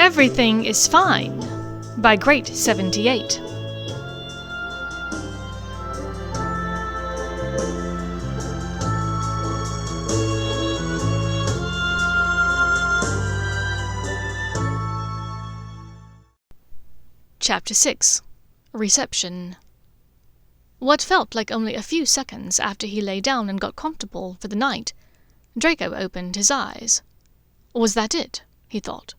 Everything is Fine by Great 78. Chapter 6. Reception. What felt like only a few seconds after he lay down and got comfortable for the night, Draco opened his eyes. Was that it? He thought.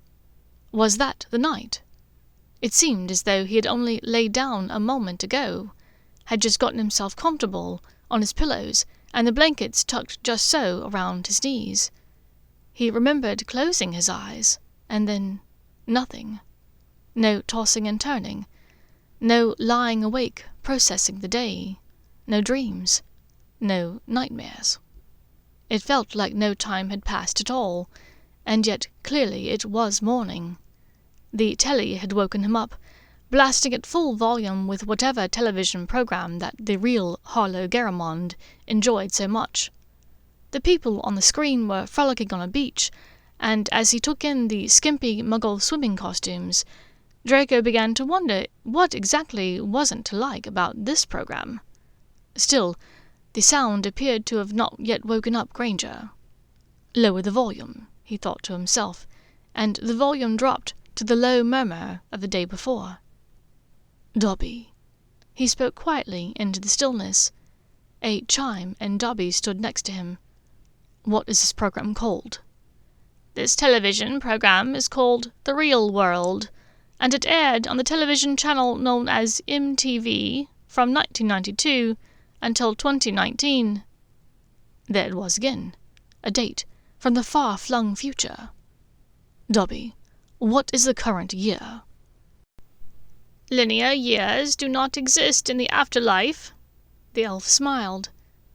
Was that the night? It seemed as though he had only laid down a moment ago, had just gotten himself comfortable on his pillows and the blankets tucked just so around his knees. He remembered closing his eyes, and then nothing. No tossing and turning. No lying awake processing the day. No dreams. No nightmares. It felt like no time had passed at all, and yet clearly it was morning. The telly had woken him up, blasting at full volume with whatever television program that the real Harlow Garamond enjoyed so much. The people on the screen were frolicking on a beach, and as he took in the skimpy Muggle swimming costumes, Draco began to wonder what exactly wasn't to like about this program. Still, the sound appeared to have not yet woken up Granger. Lower the volume, he thought to himself, and the volume dropped to the low murmur of the day before. Dobby. He spoke quietly into the stillness. A chime, and Dobby stood next to him. What is this program called? This television program is called The Real World, and it aired on the television channel known as MTV from 1992 until 2019. There it was again, a date from the far-flung future. Dobby, what is the current year? Linear years do not exist in the afterlife. The elf smiled.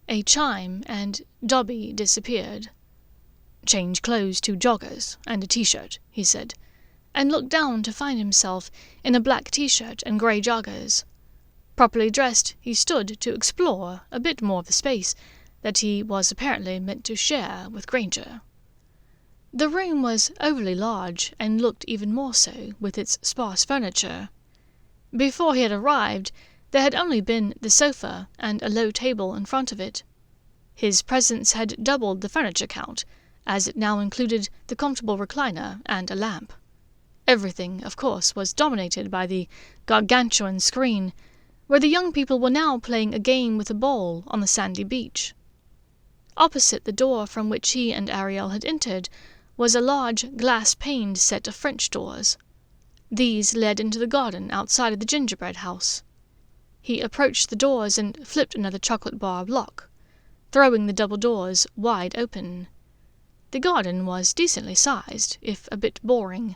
A chime, and Dobby disappeared. Change clothes to joggers and a t-shirt, he said, and looked down to find himself in a black t-shirt and grey joggers. Properly dressed, he stood to explore a bit more of the space that he was apparently meant to share with Granger. The room was overly large, and looked even more so with its sparse furniture. Before he had arrived, there had only been the sofa and a low table in front of it. His presence had doubled the furniture count, as it now included the comfortable recliner and a lamp. Everything, of course, was dominated by the gargantuan screen, where the young people were now playing a game with a ball on the sandy beach. Opposite the door from which he and Ariel had entered was a large glass-paned set of French doors. These led into the garden outside of the gingerbread house. He approached the doors and flipped another chocolate bar lock, throwing the double doors wide open. The garden was decently sized, if a bit boring.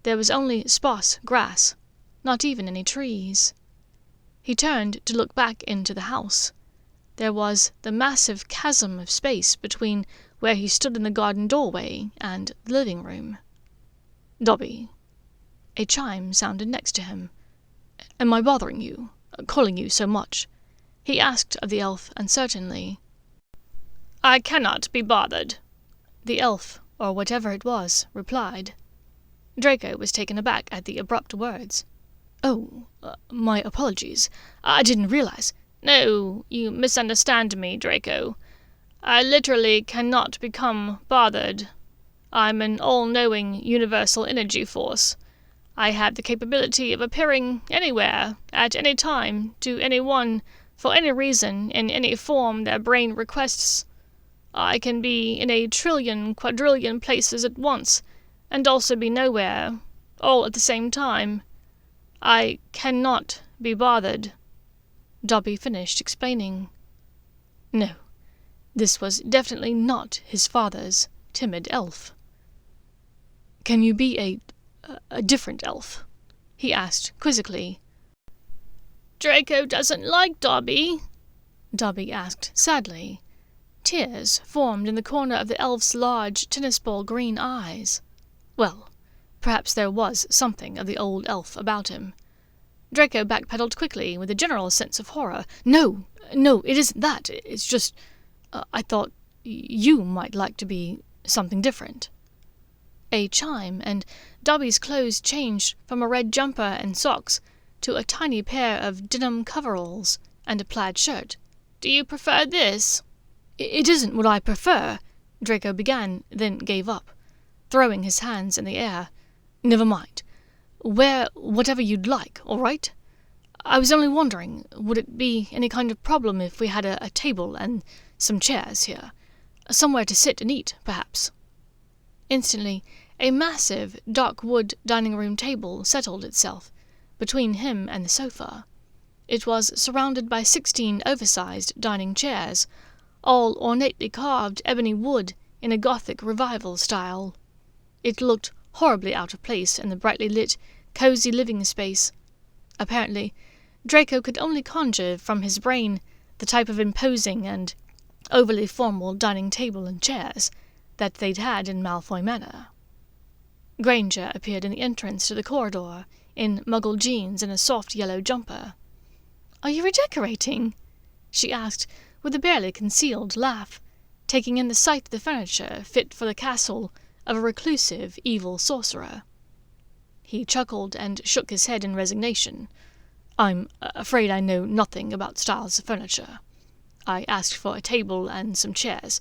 There was only sparse grass, not even any trees. He turned to look back into the house. There was the massive chasm of space between where he stood in the garden doorway and the living room. Dobby. A chime sounded next to him. Am I bothering you, calling you so much? He asked of the elf uncertainly. I cannot be bothered, the elf, or whatever it was, replied. Draco was taken aback at the abrupt words. Oh, my apologies. I didn't realize. No, you misunderstand me, Draco. I literally cannot become bothered. I'm an all-knowing universal energy force. I have the capability of appearing anywhere, at any time, to anyone, for any reason, in any form their brain requests. I can be in a trillion, quadrillion places at once, and also be nowhere, all at the same time. I cannot be bothered. Dobby finished explaining. No, this was definitely not his father's timid elf. Can you be a different elf? He asked quizzically. Draco doesn't like Dobby, Dobby asked sadly. Tears formed in the corner of the elf's large tennis-ball green eyes. Well, perhaps there was something of the old elf about him. Draco backpedaled quickly with a general sense of horror. No, it isn't that. It's just, I thought you might like to be something different. A chime, and Dobby's clothes changed from a red jumper and socks to a tiny pair of denim coveralls and a plaid shirt. "Do you prefer this?" "It isn't what I prefer," Draco began, then gave up, throwing his hands in the air. "Never mind. Wear whatever you'd like, all right? I was only wondering, would it be any kind of problem if we had a table and some chairs here? Somewhere to sit and eat, perhaps?" Instantly, a massive, dark wood dining-room table settled itself between him and the sofa. It was surrounded by 16 oversized dining chairs, all ornately carved ebony wood in a Gothic revival style. It looked horribly out of place in the brightly lit, cozy living space. Apparently, Draco could only conjure from his brain the type of imposing and overly formal dining table and chairs that they'd had in Malfoy Manor. Granger appeared in the entrance to the corridor, in muggle jeans and a soft yellow jumper. "Are you redecorating?" she asked, with a barely concealed laugh, taking in the sight of the furniture fit for the castle of a reclusive, evil sorcerer. He chuckled and shook his head in resignation. "I'm afraid I know nothing about styles of furniture. I asked for a table and some chairs,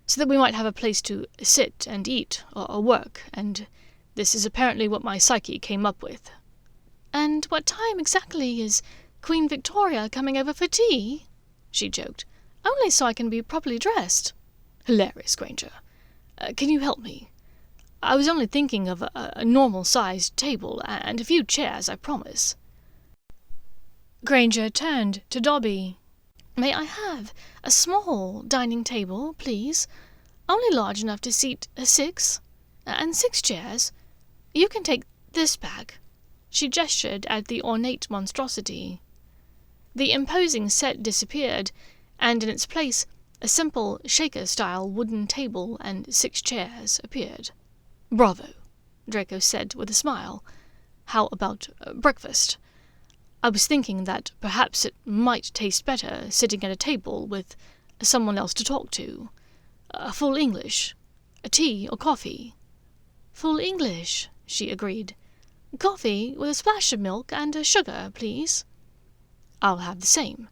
so that we might have a place to sit and eat or work, and this is apparently what my psyche came up with." "And what time exactly is Queen Victoria coming over for tea?" she joked. "Only so I can be properly dressed." "Hilarious, Granger. Can you help me? I was only thinking of a normal-sized table and a few chairs, I promise." Granger turned to Dobby. "May I have a small dining table, please? Only large enough to seat 6, and 6 chairs. You can take this back." She gestured at the ornate monstrosity. The imposing set disappeared, and in its place a simple shaker-style wooden table and 6 chairs appeared. "Bravo," Draco said with a smile. "How about breakfast? I was thinking that perhaps it might taste better sitting at a table with someone else to talk to. Full English. Tea or coffee?" "Full English," she agreed. "Coffee with a splash of milk and sugar, please." "I'll have the same,"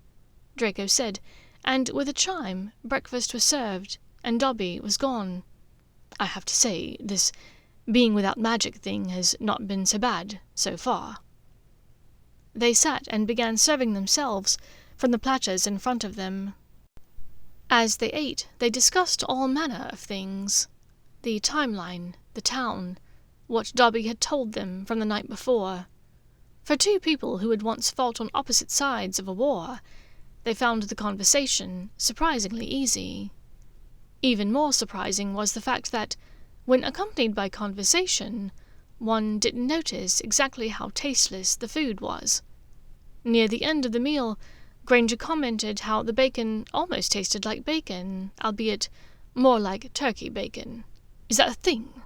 Draco said, and with a chime, breakfast was served, and Dobby was gone. "I have to say, this being without magic thing has not been so bad, so far." They sat and began serving themselves from the platters in front of them. As they ate, they discussed all manner of things. The timeline, the town, what Dobby had told them from the night before. For 2 people who had once fought on opposite sides of a war, they found the conversation surprisingly easy. Even more surprising was the fact that, when accompanied by conversation, one didn't notice exactly how tasteless the food was. Near the end of the meal, Granger commented how the bacon almost tasted like bacon, albeit more like turkey bacon. "Is that a thing?"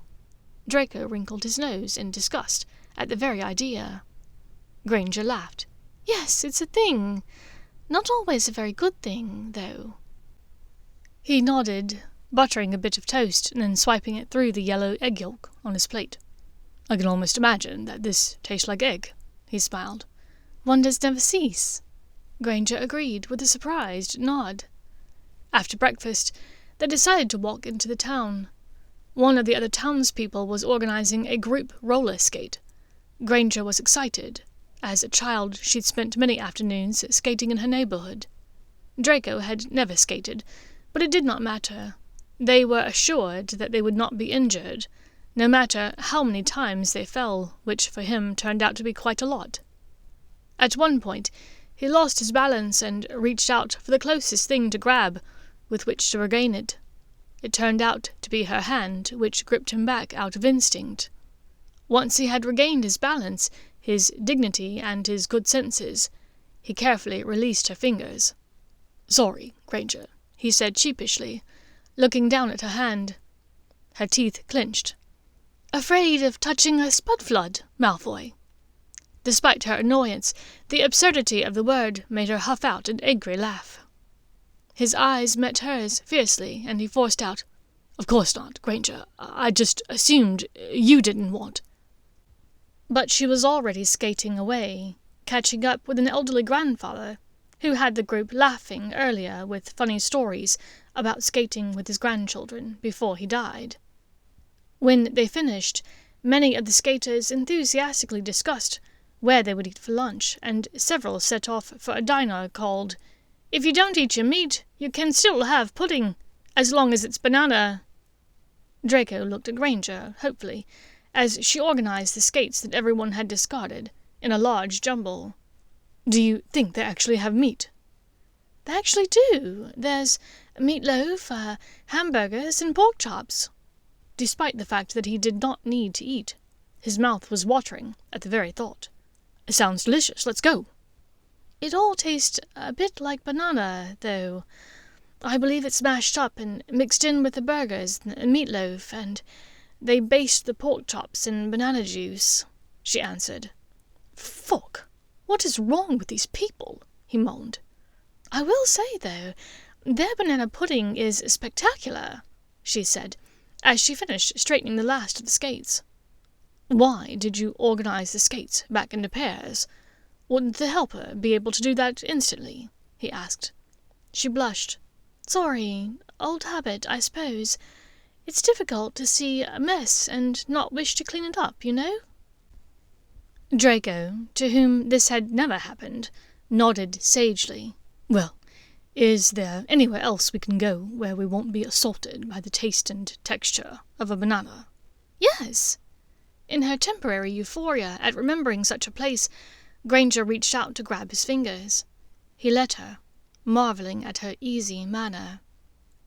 Draco wrinkled his nose in disgust at the very idea. Granger laughed. "Yes, it's a thing. Not always a very good thing, though." He nodded, buttering a bit of toast and then swiping it through the yellow egg yolk on his plate. "I can almost imagine that this tastes like egg," he smiled. "Wonders never cease," Granger agreed with a surprised nod. After breakfast, they decided to walk into the town. One of the other townspeople was organizing a group roller skate. Granger was excited. As a child, she'd spent many afternoons skating in her neighborhood. Draco had never skated, but it did not matter. They were assured that they would not be injured, no matter how many times they fell, which for him turned out to be quite a lot. At one point, he lost his balance and reached out for the closest thing to grab, with which to regain it. It turned out to be her hand, which gripped him back out of instinct. Once he had regained his balance, his dignity, and his good senses, he carefully released her fingers. "Sorry, Granger," he said sheepishly, looking down at her hand. Her teeth clenched. "Afraid of touching a spudflood, Malfoy?" Despite her annoyance, the absurdity of the word made her huff out an angry laugh. His eyes met hers fiercely, and he forced out, Of course not, Granger. I just assumed you didn't want. But she was already skating away, catching up with an elderly grandfather who had the group laughing earlier with funny stories about skating with his grandchildren before he died. When they finished, many of the skaters enthusiastically discussed where they would eat for lunch, and several set off for a diner called "If you don't eat your meat, you can still have pudding, as long as it's banana." Draco looked at Granger, hopefully, as she organized the skates that everyone had discarded in a large jumble. "Do you think they actually have meat?" "They actually do. There's meatloaf, hamburgers, and pork chops." Despite the fact that he did not need to eat, his mouth was watering at the very thought. "Sounds delicious. Let's go." "It all tastes a bit like banana, though. I believe it's mashed up and mixed in with the burgers and meatloaf, and they baste the pork chops in banana juice," she answered. "Fuck! What is wrong with these people?" he moaned. "I will say, though, their banana pudding is spectacular," she said, as she finished straightening the last of the skates. "Why did you organize the skates back into pairs? Wouldn't the helper be able to do that instantly?" he asked. She blushed. "Sorry, old habit, I suppose. It's difficult to see a mess and not wish to clean it up, you know?" Draco, to whom this had never happened, nodded sagely. "Well, is there anywhere else we can go where we won't be assaulted by the taste and texture of a banana?" "Yes." In her temporary euphoria at remembering such a place, Granger reached out to grab his fingers. He let her, marveling at her easy manner.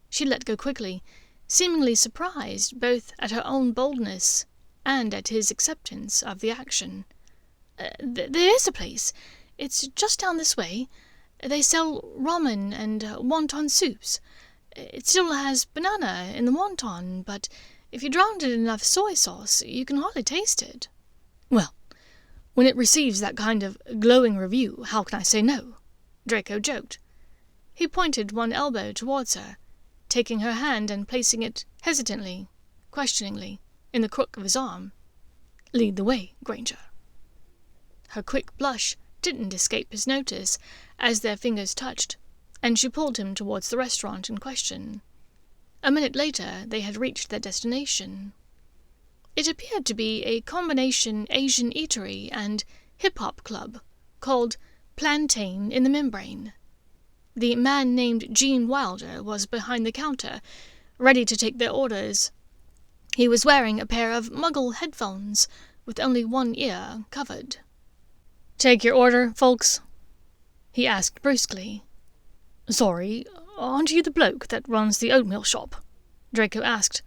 She let go quickly, seemingly surprised both at her own boldness and at his acceptance of the action. There is a place. It's just down this way. They sell ramen and wonton soups. It still has banana in the wonton, but if you drowned it in enough soy sauce, you can hardly taste it." "Well, when it receives that kind of glowing review, how can I say no?" Draco joked. He pointed one elbow towards her, taking her hand and placing it hesitantly, questioningly, in the crook of his arm. "Lead the way, Granger." Her quick blush didn't escape his notice as their fingers touched, and she pulled him towards the restaurant in question. A minute later they had reached their destination. It appeared to be a combination Asian eatery and hip-hop club called Plantain in the Membrane. The man named Gene Wilder was behind the counter, ready to take their orders. He was wearing a pair of muggle headphones with only one ear covered. "Take your order, folks?" he asked brusquely. "Sorry, aren't you the bloke that runs the oatmeal shop?" Draco asked.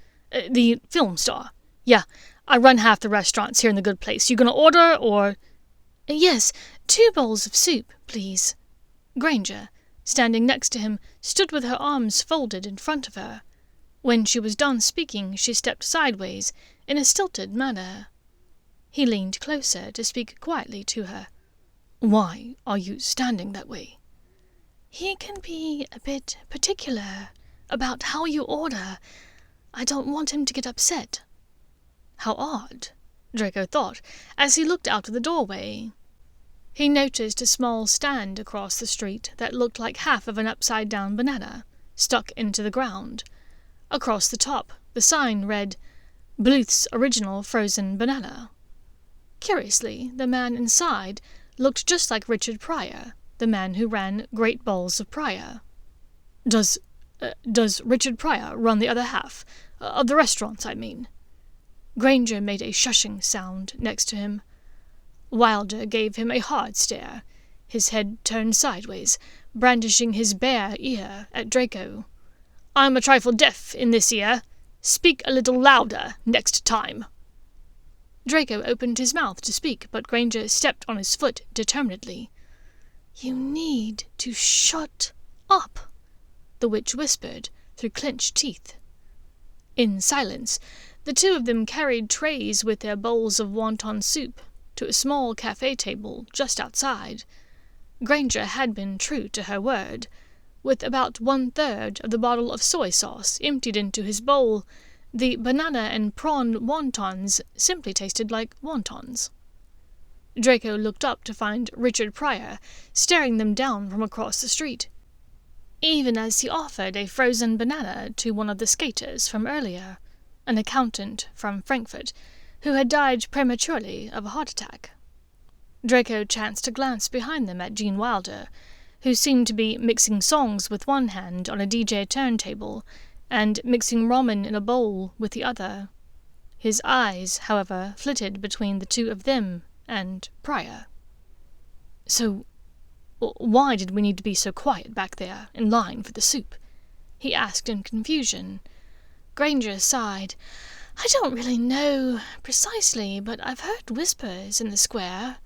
"The film star? Yeah, I run half the restaurants here in the good place. You gonna order, or—" "Yes, 2 bowls of soup, please." Granger, standing next to him, stood with her arms folded in front of her. When she was done speaking, she stepped sideways in a stilted manner. He leaned closer to speak quietly to her. "Why are you standing that way?" "He can be a bit particular about how you order. I don't want him to get upset." How odd, Draco thought, as he looked out of the doorway. He noticed a small stand across the street that looked like half of an upside-down banana, stuck into the ground. Across the top, the sign read, "Bluth's Original Frozen Banana." Curiously, the man inside looked just like Richard Pryor, the man who ran Great Balls of Pryor. Does Richard Pryor run the other half? Of the restaurants, I mean?" Granger made a shushing sound next to him. Wilder gave him a hard stare, his head turned sideways, brandishing his bare ear at Draco. "I'm a trifle deaf in this ear. Speak a little louder next time." Draco opened his mouth to speak, but Granger stepped on his foot determinedly. "You need to shut up," the witch whispered through clenched teeth. In silence, the two of them carried trays with their bowls of wonton soup to a small cafe table just outside. Granger had been true to her word. With about 1/3 of the bottle of soy sauce emptied into his bowl, the banana and prawn wontons simply tasted like wontons. Draco looked up to find Richard Pryor staring them down from across the street, even as he offered a frozen banana to one of the skaters from earlier, an accountant from Frankfurt, who had died prematurely of a heart attack. Draco chanced to glance behind them at Gene Wilder, who seemed to be mixing songs with one hand on a DJ turntable and mixing ramen in a bowl with the other. His eyes, however, flitted between the two of them and Pryor. "So, why did we need to be so quiet back there, in line for the soup?" he asked in confusion. Granger sighed. "I don't really know precisely, but I've heard whispers in the square.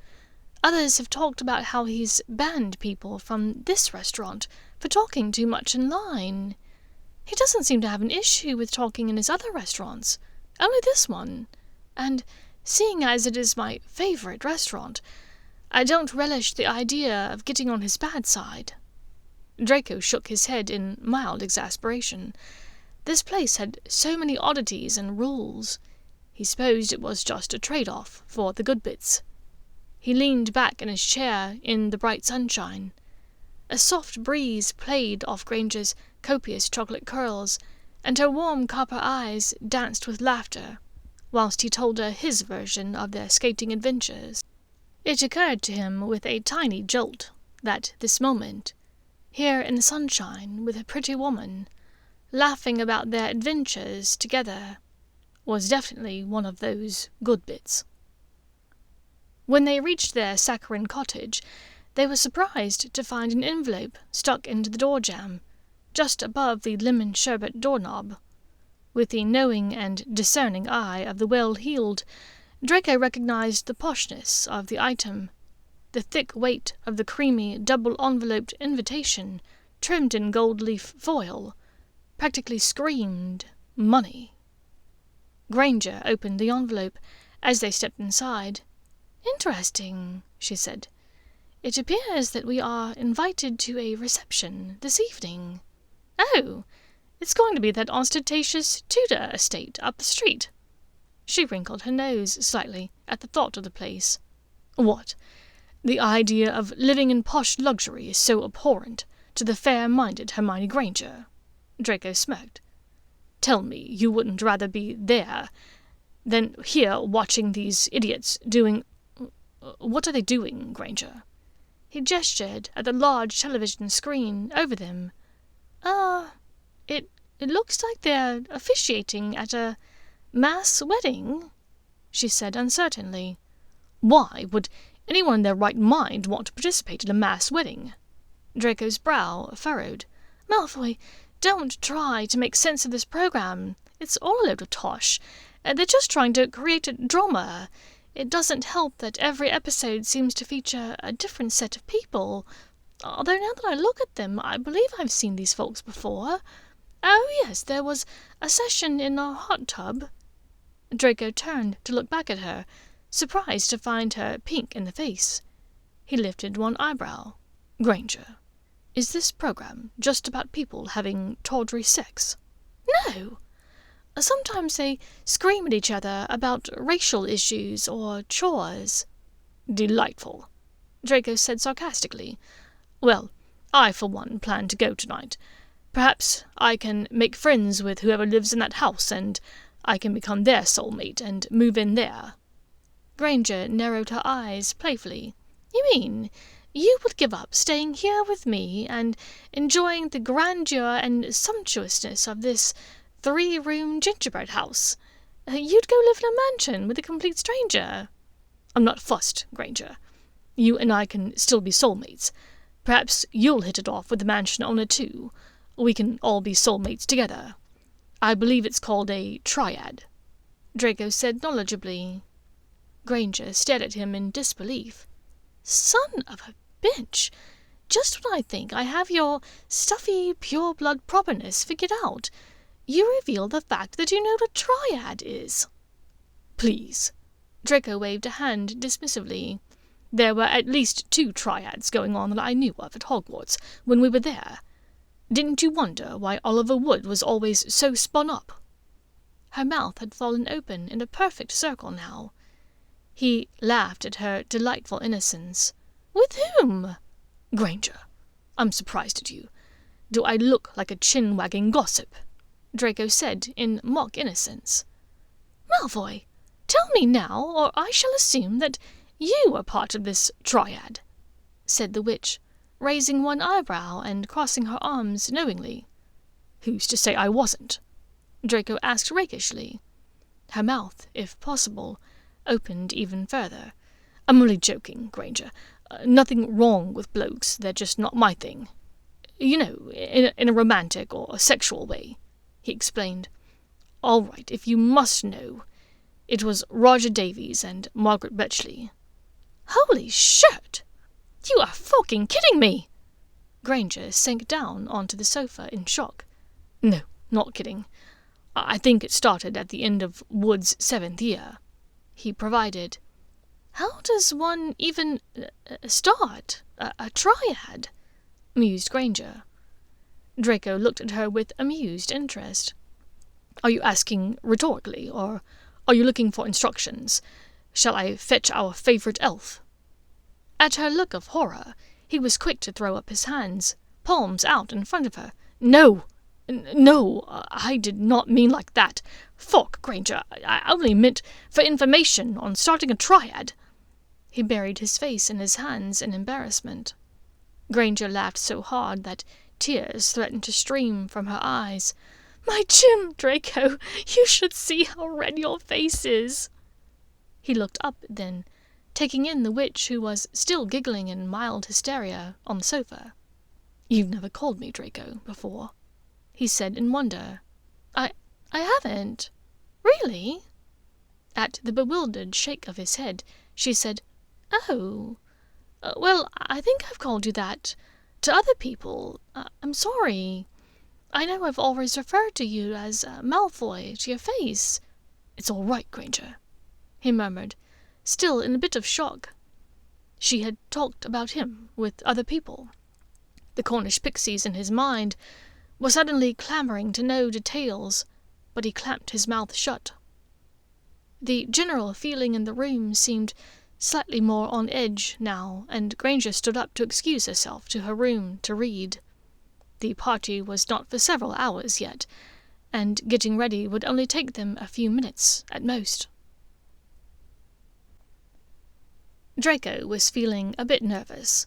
Others have talked about how he's banned people from this restaurant for talking too much in line. He doesn't seem to have an issue with talking in his other restaurants, only this one. And seeing as it is my favorite restaurant, I don't relish the idea of getting on his bad side." Draco shook his head in mild exasperation. This place had so many oddities and rules. He supposed it was just a trade-off for the good bits. He leaned back in his chair in the bright sunshine. A soft breeze played off Granger's copious chocolate curls, and her warm copper eyes danced with laughter, whilst he told her his version of their skating adventures. It occurred to him with a tiny jolt that this moment, here in the sunshine with a pretty woman, laughing about their adventures together, was definitely one of those good bits. When they reached their saccharine cottage, they were surprised to find an envelope stuck into the door jamb, just above the lemon sherbet doorknob. With the knowing and discerning eye of the well-heeled, Draco recognized the poshness of the item. The thick weight of the creamy, double-enveloped invitation, trimmed in gold-leaf foil, practically screamed money. Granger opened the envelope as they stepped inside. "Interesting," she said. "It appears that we are invited to a reception this evening." "Oh, it's going to be that ostentatious Tudor estate up the street." She wrinkled her nose slightly at the thought of the place. "What? The idea of living in posh luxury is so abhorrent to the fair-minded Hermione Granger." Draco smirked. "Tell me you wouldn't rather be there than here watching these idiots doing— What are they doing, Granger?" He gestured at the large television screen over them. It looks like they're officiating at a mass wedding," she said uncertainly. "Why would anyone in their right mind want to participate in a mass wedding?" Draco's brow furrowed. "Malfoy, don't try to make sense of this program. It's all a load of tosh. They're just trying to create a drama. It doesn't help that every episode seems to feature a different set of people. Although now that I look at them, I believe I've seen these folks before. Oh yes, there was a session in a hot tub." Draco turned to look back at her, surprised to find her pink in the face. He lifted one eyebrow. "Granger, is this program just about people having tawdry sex?" "No. Sometimes they scream at each other about racial issues or chores." "Delightful," Draco said sarcastically. "Well, I for one plan to go tonight. Perhaps I can make friends with whoever lives in that house, and I can become their soulmate and move in there." Granger narrowed her eyes playfully. "You mean you would give up staying here with me and enjoying the grandeur and sumptuousness of this 3-room gingerbread house? You'd go live in a mansion with a complete stranger?" "I'm not fussed, Granger. You and I can still be soulmates. Perhaps you'll hit it off with the mansion owner too. We can all be soulmates together. I believe it's called a triad," Draco said knowledgeably. Granger stared at him in disbelief. "Son of a bitch! Just when I think I have your stuffy, pure-blood properness figured out, you reveal the fact that you know what a triad is." "Please." Draco waved a hand dismissively. "There were at least 2 triads going on that I knew of at Hogwarts when we were there. Didn't you wonder why Oliver Wood was always so spun up?" Her mouth had fallen open in a perfect circle now. He laughed at her delightful innocence. "With whom?" "Granger. I'm surprised at you. Do I look like a chin-wagging gossip?" Draco said in mock innocence. "Malfoy, tell me now, or I shall assume that you are part of this triad," said the witch, raising one eyebrow and crossing her arms knowingly. "Who's to say I wasn't?" Draco asked rakishly. Her mouth, if possible, opened even further. "I'm only joking, Granger. Nothing wrong with blokes, they're just not my thing. You know, in a romantic or sexual way," he explained. "All right, if you must know, it was Roger Davies and Margaret Betchley." "Holy shit! You are fucking kidding me!" Granger sank down onto the sofa in shock. "No, not kidding. I think it started at the end of Wood's 7th year," he provided. "How does one even start a triad?" mused Granger. Draco looked at her with amused interest. "Are you asking rhetorically, or are you looking for instructions? Shall I fetch our favourite elf?" At her look of horror, he was quick to throw up his hands, palms out in front of her. "No! No, I did not mean like that. Fuck, Granger, I only meant for information on starting a triad." He buried his face in his hands in embarrassment. Granger laughed so hard that tears threatened to stream from her eyes. "My Jim, Draco, you should see how red your face is." He looked up then, taking in the witch, who was still giggling in mild hysteria on the sofa. "You've never called me Draco before," he said in wonder. I haven't. Really?" At the bewildered shake of his head, she said, "Oh, well, I think I've called you that to other people. I'm sorry. I know I've always referred to you as Malfoy to your face." "It's all right, Granger," he murmured, still in a bit of shock. She had talked about him with other people. The Cornish pixies in his mind were suddenly clamouring to know details, but he clamped his mouth shut. The general feeling in the room seemed slightly more on edge now, and Granger stood up to excuse herself to her room to read. The party was not for several hours yet, and getting ready would only take them a few minutes at most. Draco was feeling a bit nervous.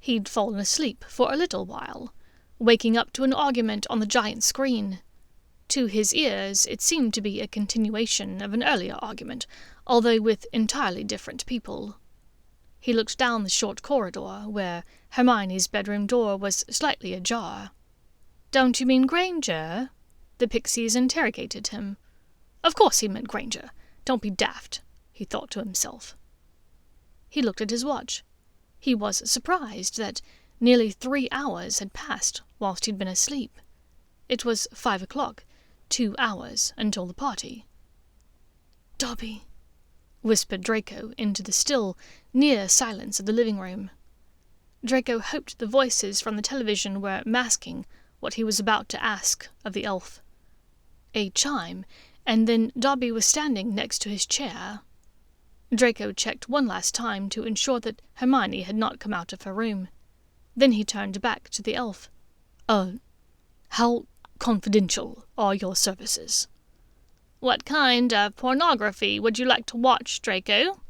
He'd fallen asleep for a little while, waking up to an argument on the giant screen. To his ears, it seemed to be a continuation of an earlier argument, although with entirely different people. He looked down the short corridor, where Hermione's bedroom door was slightly ajar. "Don't you mean Granger?" The pixies interrogated him. Of course he meant Granger. Don't be daft, he thought to himself. He looked at his watch. He was surprised that nearly 3 hours had passed whilst he'd been asleep. It was 5 o'clock, 2 hours until the party. "Dobby," whispered Draco into the still, near silence of the living room. Draco hoped the voices from the television were masking what he was about to ask of the elf. A chime, and then Dobby was standing next to his chair. Draco checked one last time to ensure that Hermione had not come out of her room. Then he turned back to the elf. How confidential are your services?" "What kind of pornography would you like to watch, Draco?"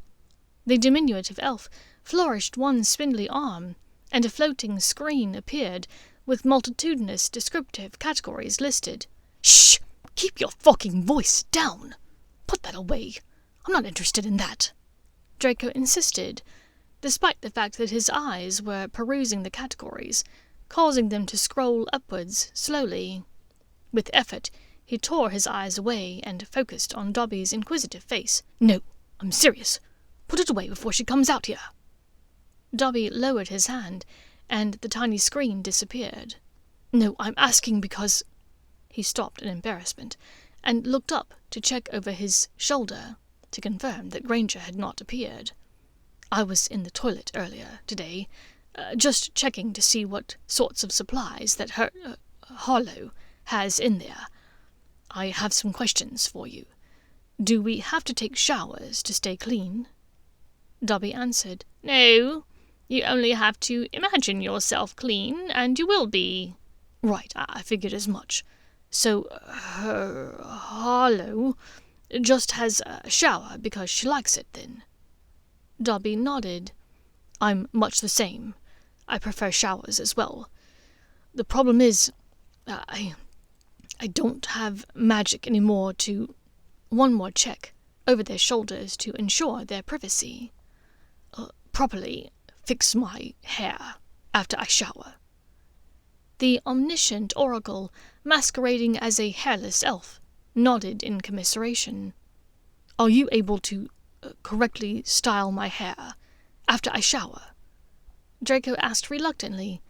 The diminutive elf flourished one spindly arm, and a floating screen appeared, with multitudinous descriptive categories listed. "Shh! Keep your fucking voice down! Put that away! I'm not interested in that," Draco insisted, despite the fact that his eyes were perusing the categories, causing them to scroll upwards slowly. With effort, he tore his eyes away and focused on Dobby's inquisitive face. "No, I'm serious. Put it away before she comes out here." Dobby lowered his hand, and the tiny screen disappeared. "No, I'm asking because—" He stopped in embarrassment, and looked up to check over his shoulder, to confirm that Granger had not appeared. "I was in the toilet earlier today. Just checking to see what sorts of supplies that Harlow has in there. I have some questions for you. Do we have to take showers to stay clean?" Dobby answered, "No, you only have to imagine yourself clean, and you will be." "Right, I figured as much. So, Harlow just has a shower because she likes it, then?" Dobby nodded. "I'm much the same. I prefer showers as well. The problem is, I don't have magic anymore to—" One more check over their shoulders to ensure their privacy. "Properly fix my hair after I shower." The omniscient oracle, masquerading as a hairless elf, nodded in commiseration. "Are you able to correctly style my hair after I shower?" Draco asked reluctantly,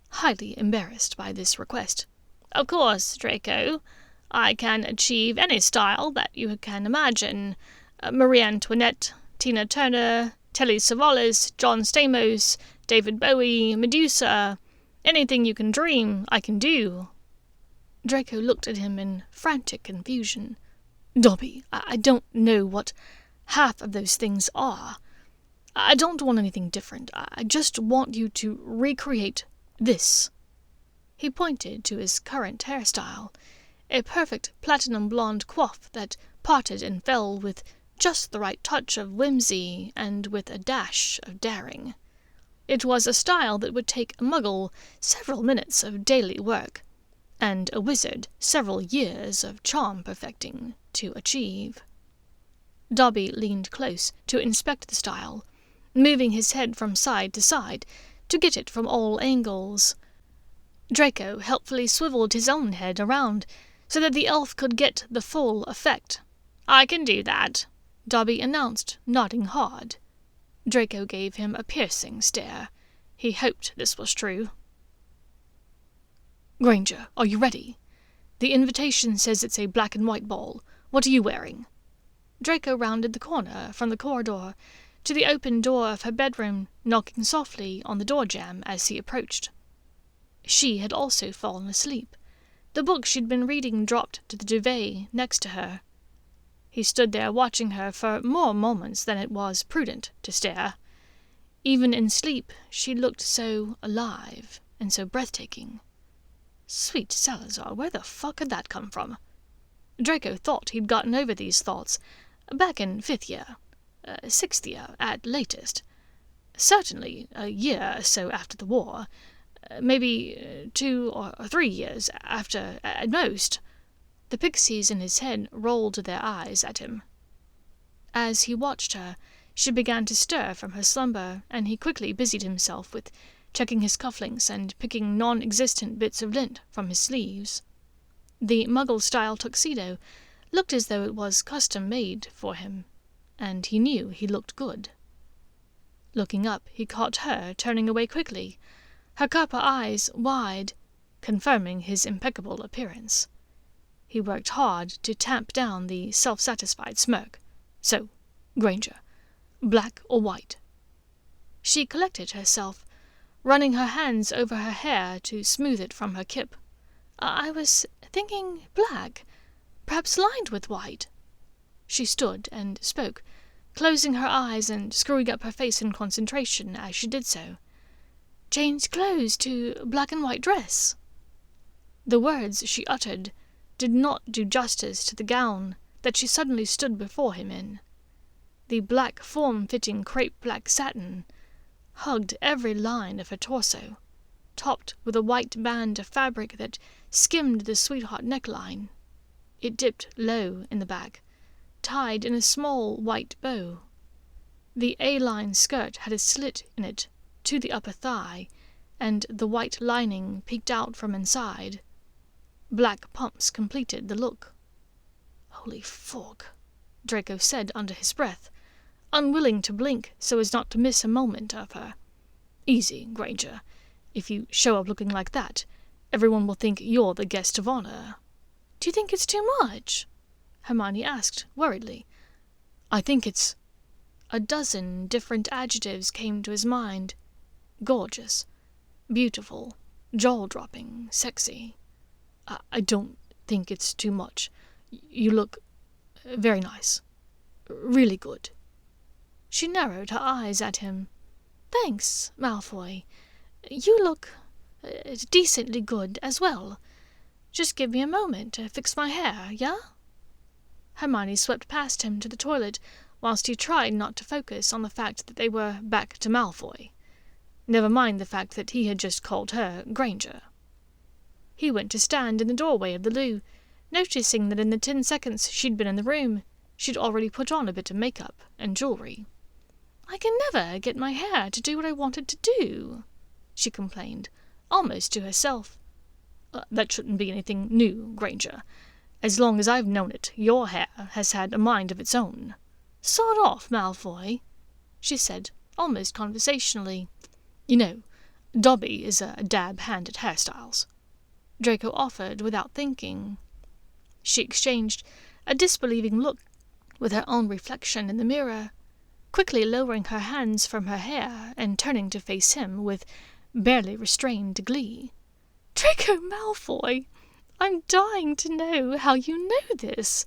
highly embarrassed by this request. "Of course, Draco. I can achieve any style that you can imagine. Marie Antoinette, Tina Turner, Telly Savalas, John Stamos, David Bowie, Medusa. Anything you can dream, I can do." Draco looked at him in frantic confusion. "Dobby, I don't know what half of those things are. I don't want anything different. I just want you to recreate this." He pointed to his current hairstyle, a perfect platinum blonde coif that parted and fell with just the right touch of whimsy and with a dash of daring. It was a style that would take a muggle several minutes of daily work, and a wizard several years of charm perfecting to achieve. Dobby leaned close to inspect the style, moving his head from side to side to get it from all angles. Draco helpfully swiveled his own head around so that the elf could get the full effect. "I can do that," Dobby announced, nodding hard. Draco gave him a piercing stare. He hoped this was true. "Granger, are you ready? The invitation says it's a black and white ball. What are you wearing?" Draco rounded the corner from the corridor to the open door of her bedroom, knocking softly on the door jamb as he approached. She had also fallen asleep. The book she'd been reading dropped to the duvet next to her. He stood there watching her for more moments than it was prudent to stare. Even in sleep, she looked so alive and so breathtaking. Sweet Salazar, where the fuck had that come from? Draco thought he'd gotten over these thoughts back in 5th year, 6th year at latest. Certainly a year or so after the war, maybe 2 or 3 years after at most. The pixies in his head rolled their eyes at him. As he watched her, she began to stir from her slumber, and he quickly busied himself with checking his cufflinks and picking non-existent bits of lint from his sleeves. The Muggle-style tuxedo looked as though it was custom-made for him, and he knew he looked good. Looking up, he caught her turning away quickly, her copper eyes wide, confirming his impeccable appearance. He worked hard to tamp down the self-satisfied smirk. "So, Granger, black or white?" She collected herself, running her hands over her hair to smooth it from her kip. "I was thinking black, perhaps lined with white." She stood and spoke, closing her eyes and screwing up her face in concentration as she did so. "Change clothes to black and white dress." The words she uttered did not do justice to the gown that she suddenly stood before him in. The black form-fitting crepe-black satin hugged every line of her torso, topped with a white band of fabric that skimmed the sweetheart neckline. It dipped low in the back, tied in a small white bow. The A-line skirt had a slit in it to the upper thigh, and the white lining peeked out from inside. Black pumps completed the look. "Holy fuck," Draco said under his breath, unwilling to blink so as not to miss a moment of her. "Easy, Granger. If you show up looking like that, everyone will think you're the guest of honor." "Do you think it's too much?" Hermione asked, worriedly. "I think it's—" A dozen different adjectives came to his mind. Gorgeous, beautiful, jaw-dropping, sexy. I don't think it's too much. You look very nice. Really good. She narrowed her eyes at him. Thanks, Malfoy. You look decently good as well. Just give me a moment to fix my hair, yeah? Hermione swept past him to the toilet, whilst he tried not to focus on the fact that they were back to Malfoy. Never mind the fact that he had just called her Granger. He went to stand in the doorway of the loo, noticing that in the 10 seconds she'd been in the room, she'd already put on a bit of makeup and jewelry. I can never get my hair to do what I want it to do, she complained, almost to herself. That shouldn't be anything new, Granger. As long as I've known it, your hair has had a mind of its own. Sod off, Malfoy, she said, almost conversationally. You know, Dobby is a dab hand at hairstyles. Draco offered without thinking. She exchanged a disbelieving look with her own reflection in the mirror, quickly lowering her hands from her hair and turning to face him with barely restrained glee. Draco Malfoy, I'm dying to know how you know this,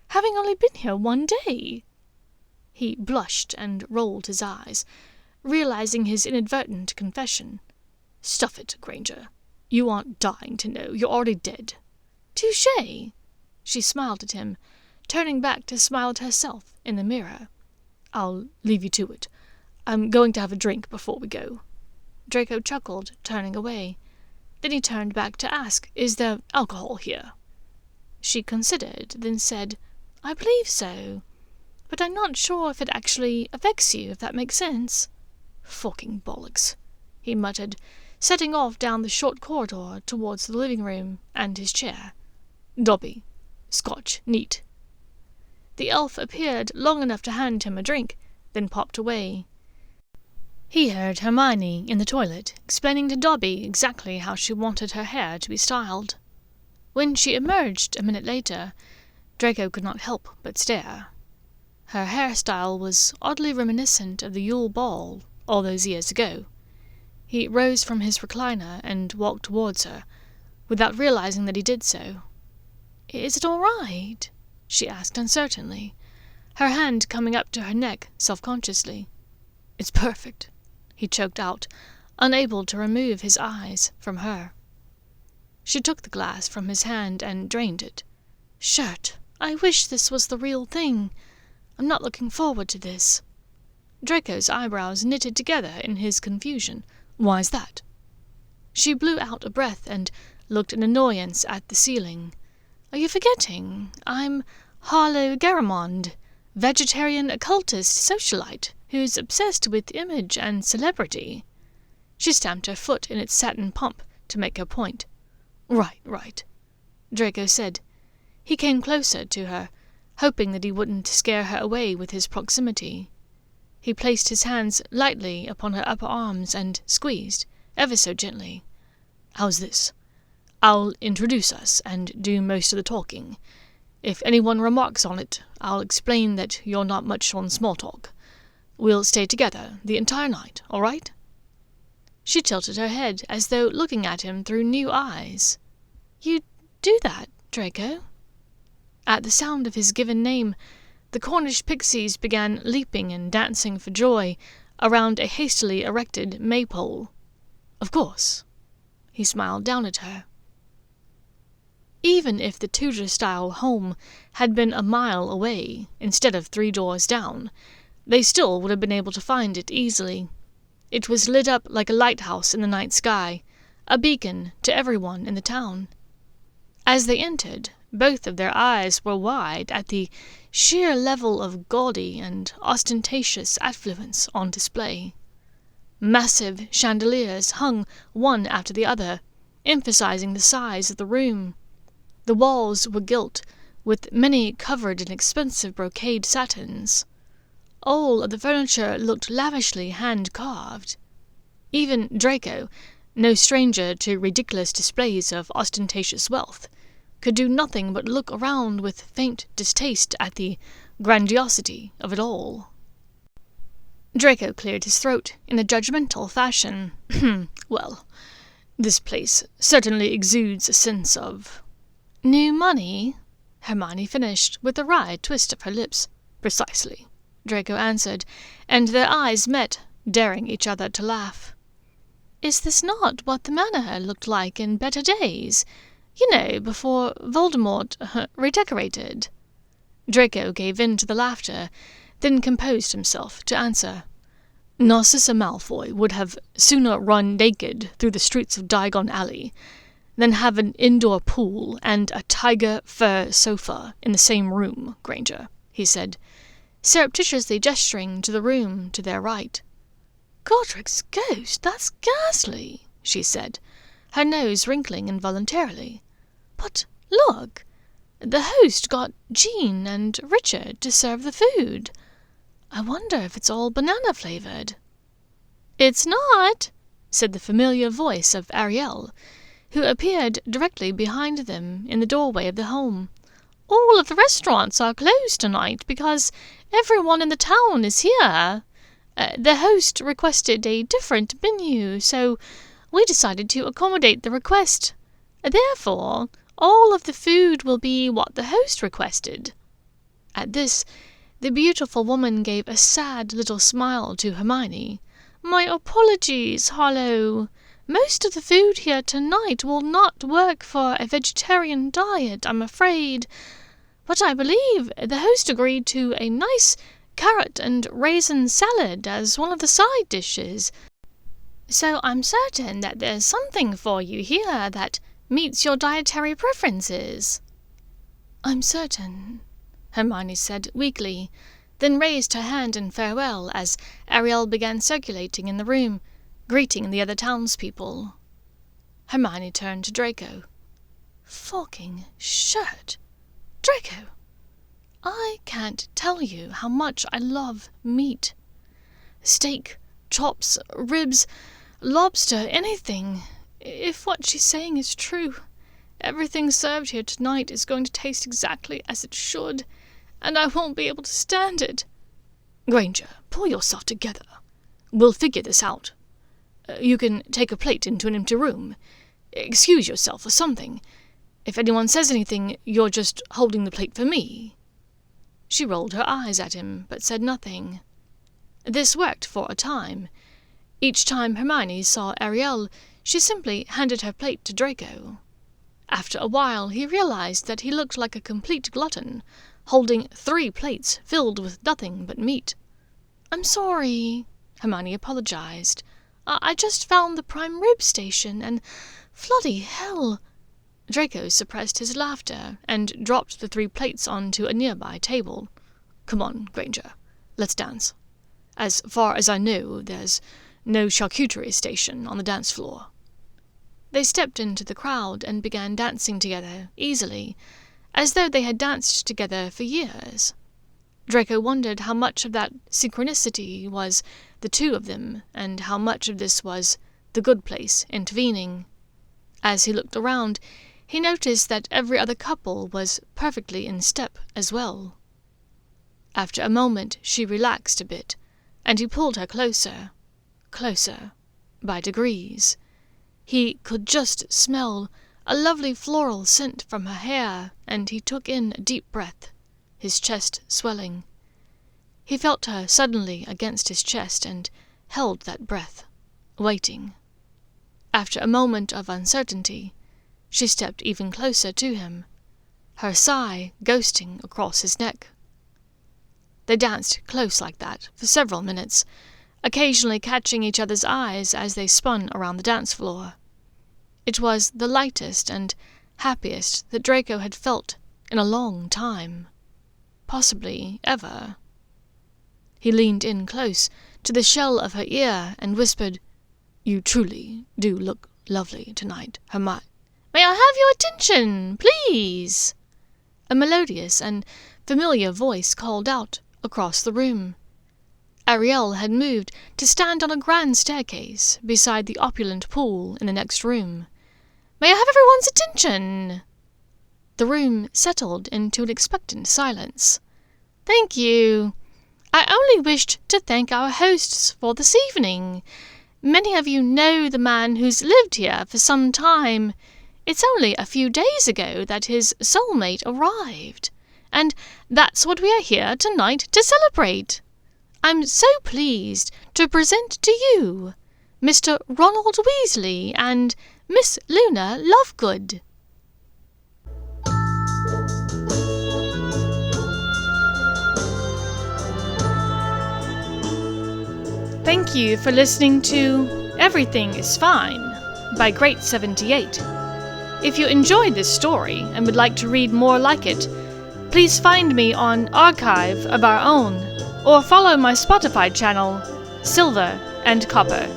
having only been here 1 day. He blushed and rolled his eyes, realizing his inadvertent confession. Stuff it, Granger. You aren't dying to know. You're already dead. Touché! She smiled at him, turning back to smile at herself in the mirror. I'll leave you to it. I'm going to have a drink before we go. Draco chuckled, turning away. Then he turned back to ask, Is there alcohol here? She considered, then said, I believe so, but I'm not sure if it actually affects you, if that makes sense. Fucking bollocks, he muttered, setting off down the short corridor towards the living room and his chair. Dobby. Scotch. Neat. The elf appeared long enough to hand him a drink, then popped away. He heard Hermione in the toilet, explaining to Dobby exactly how she wanted her hair to be styled. When she emerged a minute later, Draco could not help but stare. Her hairstyle was oddly reminiscent of the Yule Ball all those years ago. He rose from his recliner and walked towards her, without realizing that he did so. Is it all right? She asked uncertainly, her hand coming up to her neck self-consciously. It's perfect, he choked out, unable to remove his eyes from her. She took the glass from his hand and drained it. Shirt, I wish this was the real thing. I'm not looking forward to this. Draco's eyebrows knitted together in his confusion. Why's that? She blew out a breath and looked in annoyance at the ceiling. Are you forgetting? I'm Harlow Garamond, vegetarian occultist socialite who's obsessed with image and celebrity. She stamped her foot in its satin pump to make her point. Right, Draco said. He came closer to her, hoping that he wouldn't scare her away with his proximity. He placed his hands lightly upon her upper arms and squeezed, ever so gently. How's this? I'll introduce us and do most of the talking. If anyone remarks on it, I'll explain that you're not much on small talk. We'll stay together the entire night, all right? She tilted her head as though looking at him through new eyes. You do that, Draco? At the sound of his given name, the Cornish pixies began leaping and dancing for joy around a hastily erected maypole. Of course. He smiled down at her. Even if the Tudor-style home had been a mile away, instead of 3 doors down, they still would have been able to find it easily. It was lit up like a lighthouse in the night sky, a beacon to everyone in the town. As they entered, both of their eyes were wide at the sheer level of gaudy and ostentatious affluence on display. Massive chandeliers hung one after the other, emphasizing the size of the room. The walls were gilt, with many covered in expensive brocade satins. All of the furniture looked lavishly hand-carved. Even Draco, no stranger to ridiculous displays of ostentatious wealth, could do nothing but look around with faint distaste at the grandiosity of it all. Draco cleared his throat in a judgmental fashion. Well, this place certainly exudes a sense of... New money? Hermione finished, with a wry twist of her lips. Precisely, Draco answered, and their eyes met, daring each other to laugh. Is this not what the manor looked like in better days? You know, before Voldemort redecorated. Draco gave in to the laughter, then composed himself to answer. Narcissa Malfoy would have sooner run naked through the streets of Diagon Alley than have an indoor pool and a tiger fur sofa in the same room, Granger, he said, surreptitiously gesturing to the room to their right. Godric's ghost, that's ghastly, she said, her nose wrinkling involuntarily. But look, the host got Jean and Richard to serve the food. I wonder if it's all banana-flavored. It's not, said the familiar voice of Ariel, who appeared directly behind them in the doorway of the home. All of the restaurants are closed tonight because everyone in the town is here. The host requested a different menu, so we decided to accommodate the request. Therefore, all of the food will be what the host requested. At this, the beautiful woman gave a sad little smile to Hermione. My apologies, Harlow. Most of the food here tonight will not work for a vegetarian diet, I'm afraid. But I believe the host agreed to a nice carrot and raisin salad as one of the side dishes. So I'm certain that there's something for you here that meets your dietary preferences. I'm certain, Hermione said weakly, then raised her hand in farewell as Ariel began circulating in the room, greeting the other townspeople. Hermione turned to Draco. Fucking shirt! Draco! I can't tell you how much I love meat. Steak, chops, ribs, lobster, anything. If what she's saying is true, everything served here tonight is going to taste exactly as it should, and I won't be able to stand it. Granger, pull yourself together. We'll figure this out. You can take a plate into an empty room. Excuse yourself or something. If anyone says anything, you're just holding the plate for me. She rolled her eyes at him, but said nothing. This worked for a time. Each time Hermione saw Ariel, she simply handed her plate to Draco. After a while, he realized that he looked like a complete glutton, holding 3 plates filled with nothing but meat. I'm sorry, Hermione apologized. I just found the prime rib station, and bloody hell. Draco suppressed his laughter and dropped the 3 plates onto a nearby table. Come on, Granger, let's dance. As far as I know, there's no charcuterie station on the dance floor. They stepped into the crowd and began dancing together, easily, as though they had danced together for years. Draco wondered how much of that synchronicity was the two of them, and how much of this was the good place intervening. As he looked around, he noticed that every other couple was perfectly in step as well. After a moment, she relaxed a bit, and he pulled her closer, by degrees. He could just smell a lovely floral scent from her hair, and he took in a deep breath, his chest swelling. He felt her suddenly against his chest and held that breath, waiting. After a moment of uncertainty, she stepped even closer to him, her sigh ghosting across his neck. They danced close like that for several minutes, occasionally catching each other's eyes as they spun around the dance floor. It was the lightest and happiest that Draco had felt in a long time, possibly ever. He leaned in close to the shell of her ear and whispered, You truly do look lovely tonight, Hermione. May I have your attention, please? A melodious and familiar voice called out across the room. Ariel had moved to stand on a grand staircase beside the opulent pool in the next room. May I have everyone's attention? The room settled into an expectant silence. Thank you. I only wished to thank our hosts for this evening. Many of you know the man who's lived here for some time. It's only a few days ago that his soulmate arrived, and that's what we are here tonight to celebrate. I'm so pleased to present to you Mr. Ronald Weasley and Miss Luna Lovegood." Thank you for listening to Everything is Fine by Great 78. If you enjoyed this story and would like to read more like it, please find me on Archive of Our Own or follow my Spotify channel, Silver and Copper.